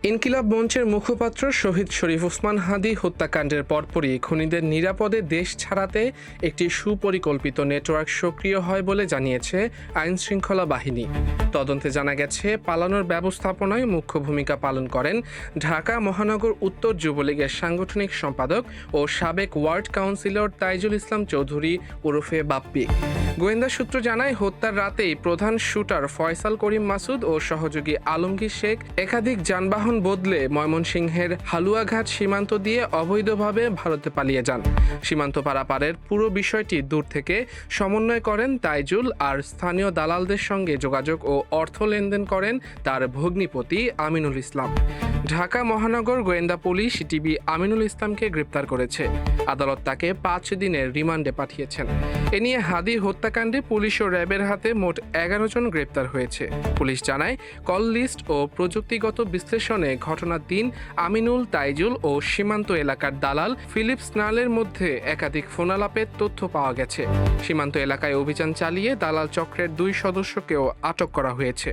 ইনকিলাব মঞ্চের মুখপাত্র শহীদ শরীফ ওসমান হাদী হত্যাকাণ্ডের পরপরই খুনিদের নিরাপদে দেশ ছাড়াতে একটি সুপরিকল্পিত নেটওয়ার্ক সক্রিয় হয় বলে জানিয়েছে আইনশৃঙ্খলা বাহিনী। তদন্তে জানা গেছে, পালানোর ব্যবস্থাপনায় মুখ্য ভূমিকা পালন করেন ঢাকা মহানগর উত্তর যুবলীগের সাংগঠনিক সম্পাদক ও সাবেক ওয়ার্ড কাউন্সিলর তাইজুল ইসলাম চৌধুরী ওরফে বাপ্পি। গোয়েন্দা সূত্র জানায়, হত্যার রাতেই প্রধান শুটার ফয়সাল করিম মাসুদ ও সহযোগী আলমগীর শেখ একাধিক যানবাহন বদলে ময়মনসিংহের হালুয়াঘাট সীমান্ত দিয়ে অবৈধভাবে ভারতে পালিয়ে যান। সীমান্ত পারাপারের পুরো বিষয়টি দূর থেকে সমন্বয় করেন তাইজুল, আর স্থানীয় দালালদের সঙ্গে যোগাযোগ ও অর্থ লেনদেন করেন তার ভগ্নিপতি আমিনুল ইসলাম। ঢাকা মহানগর গোয়েন্দা পুলিশ টিবি আমিনুল ইসলামকে গ্রেপ্তার করেছে। আদালত তাকে 5 দিনের রিমান্ডে পাঠিয়েছেন। এ নিয়ে হাদী হত্যাকাণ্ডে পুলিশ ও র্যাবের হাতে মোট 11 জন গ্রেপ্তার হয়েছে। পুলিশ জানায়, কল লিস্ট ও প্রযুক্তিগত বিশ্লেষণে ঘটনার দিন আমিনুল, তাইজুল ও সীমান্ত এলাকার দালাল ফিলিপ স্নালের মধ্যে একাধিক ফোনালাপের তথ্য পাওয়া গেছে। সীমান্ত এলাকায় অভিযান চালিয়ে দালাল চক্রের 2 সদস্যকেও আটক করা হয়েছে।